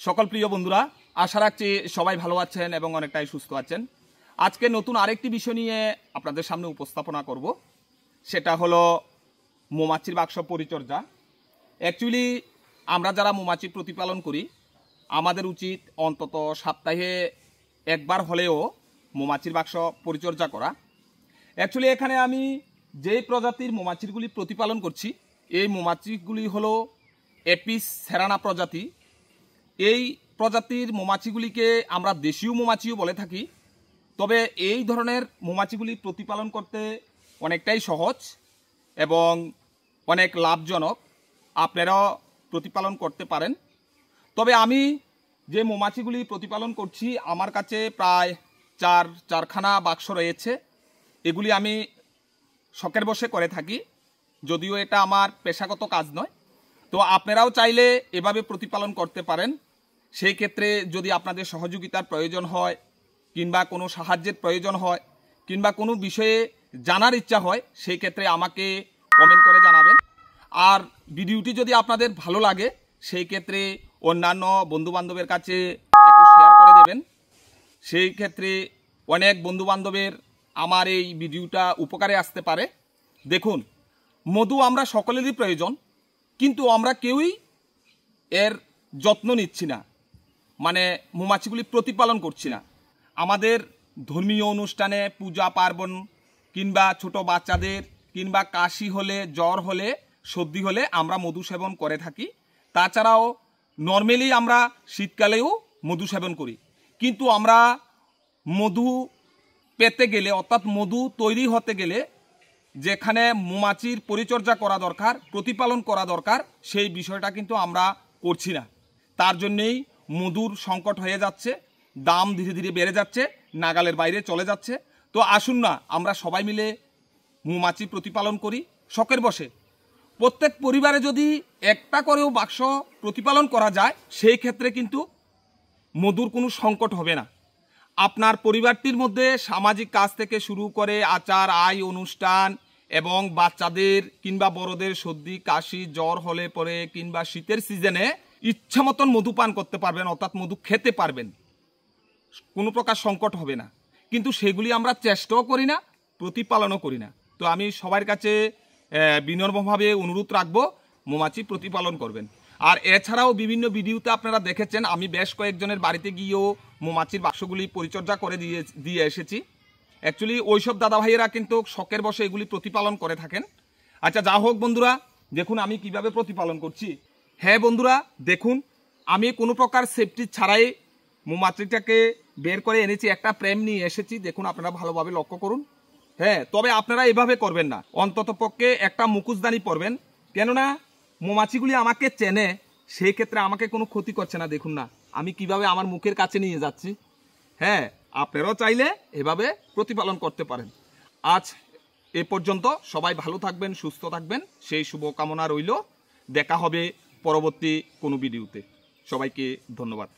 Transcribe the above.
সকল প্রিয় বন্ধুরা, আশা রাখছি সবাই ভালো আছেন এবং অনেকটাই সুস্থ আছেন। আজকে নতুন আরেকটি বিষয় নিয়ে আপনাদের সামনে উপস্থাপনা করব, সেটা হলো মৌমাছির বাক্স পরিচর্যা। অ্যাকচুয়ালি আমরা যারা মৌমাছি প্রতিপালন করি, আমাদের উচিত অন্তত সপ্তাহে একবার হলেও মৌমাছির বাক্স পরিচর্যা করা। অ্যাকচুয়ালি এখানে আমি যেই প্রজাতির মৌমাছিগুলি প্রতিপালন করছি, এই মৌমাছিগুলি হলো এপিস সেরানা প্রজাতি। এই প্রজাতির মৌমাছিগুলিকে আমরা দেশীয় মৌমাছিও বলে থাকি। তবে এই ধরনের মৌমাছিগুলি প্রতিপালন করতে অনেকটাই সহজ এবং অনেক লাভজনক। আপনারাও প্রতিপালন করতে পারেন। তবে আমি যে মৌমাছিগুলি প্রতিপালন করছি, আমার কাছে প্রায় চারখানা বাক্স রয়েছে। এগুলি আমি শখের বশে করে থাকি, যদিও এটা আমার পেশাগত কাজ নয়। তো আপনারাও চাইলে এভাবে প্রতিপালন করতে পারেন। সেই ক্ষেত্রে যদি আপনাদের সহযোগিতার প্রয়োজন হয়, কিংবা কোনো সাহায্যের প্রয়োজন হয়, কিংবা কোনো বিষয়ে জানার ইচ্ছা হয়, সেই ক্ষেত্রে আমাকে কমেন্ট করে জানাবেন। আর ভিডিওটি যদি আপনাদের ভালো লাগে, সেই ক্ষেত্রে অন্যান্য বন্ধুবান্ধবের কাছে একটু শেয়ার করে দেবেন। সেই ক্ষেত্রে অনেক বন্ধুবান্ধবের আমার এই ভিডিওটা উপকারে আসতে পারে। দেখুন, মধু আমরা সকলেরই প্রয়োজন, কিন্তু আমরা কেউই এর যত্ন নিচ্ছি না, মানে মৌমাছিগুলি প্রতিপালন করছি না। আমাদের ধর্মীয় অনুষ্ঠানে, পূজা পার্বণ, কিংবা ছোট বাচ্চাদের, কিংবা কাশি হলে, জ্বর হলে, সর্দি হলে আমরা মধু সেবন করে থাকি। তাছাড়াও নর্মালি আমরা শীতকালেও মধু সেবন করি। কিন্তু আমরা মধু পেতে গেলে, অর্থাৎ মধু তৈরি হতে গেলে যেখানে মৌমাছির পরিচর্যা করা দরকার, প্রতিপালন করা দরকার, সেই বিষয়টা কিন্তু আমরা করছি না। তার জন্যেই মধুর সংকট হয়ে যাচ্ছে, দাম ধীরে ধীরে বেড়ে যাচ্ছে, নাগালের বাইরে চলে যাচ্ছে। তো আসুন না, আমরা সবাই মিলে মৌমাছি প্রতিপালন করি শখের বশে। প্রত্যেক পরিবারে যদি একটা করেও বাক্স প্রতিপালন করা যায়, সেই ক্ষেত্রে কিন্তু মধুর কোনো সংকট হবে না। আপনার পরিবারটির মধ্যে সামাজিক কাজ থেকে শুরু করে আচার, আয়, অনুষ্ঠান এবং বাচ্চাদের কিংবা বড়দের সর্দি, কাশি, জ্বর হলে পরে, কিংবা শীতের সিজনে ইচ্ছা মতন মধু পান করতে পারবেন, অর্থাৎ মধু খেতে পারবেন। কোনো প্রকার সংকট হবে না। কিন্তু সেগুলি আমরা চেষ্টাও করি না, প্রতিপালনও করি না। তো আমি সবার কাছে বিনম্রভাবে অনুরোধ রাখবো, মৌমাছি প্রতিপালন করবেন। আর এছাড়াও বিভিন্ন ভিডিওতে আপনারা দেখেছেন, আমি বেশ কয়েকজনের বাড়িতে গিয়েও মৌমাছির বাক্সগুলি পরিচর্যা করে দিয়ে এসেছি। অ্যাকচুয়ালি ওইসব দাদা ভাইয়েরা কিন্তু শখের বশে এগুলি প্রতিপালন করে থাকেন। আচ্ছা, যা হোক বন্ধুরা, দেখুন আমি কিভাবে প্রতিপালন করছি। হ্যাঁ বন্ধুরা, দেখুন আমি কোনো প্রকার সেফটি ছাড়াই মৌমাছিটাকে বের করে এনেছি, একটা প্রেম নিয়ে এসেছি। দেখুন, আপনারা ভালোভাবে লক্ষ্য করুন। হ্যাঁ, তবে আপনারা এভাবে করবেন না, অন্তত পক্ষে একটা মুখোশদানি পরবেন। কেননা মৌমাছিগুলি আমাকে চেনে, সেই ক্ষেত্রে আমাকে কোনো ক্ষতি করছে না। দেখুন না আমি কিভাবে আমার মুখের কাছে নিয়ে যাচ্ছি। হ্যাঁ, আপনারাও চাইলে এভাবে প্রতিপালন করতে পারেন। আজ এ পর্যন্ত। সবাই ভালো থাকবেন, সুস্থ থাকবেন, সেই শুভকামনা রইল। দেখা হবে পরবর্তী কোনো ভিডিওতে। সবাইকে ধন্যবাদ।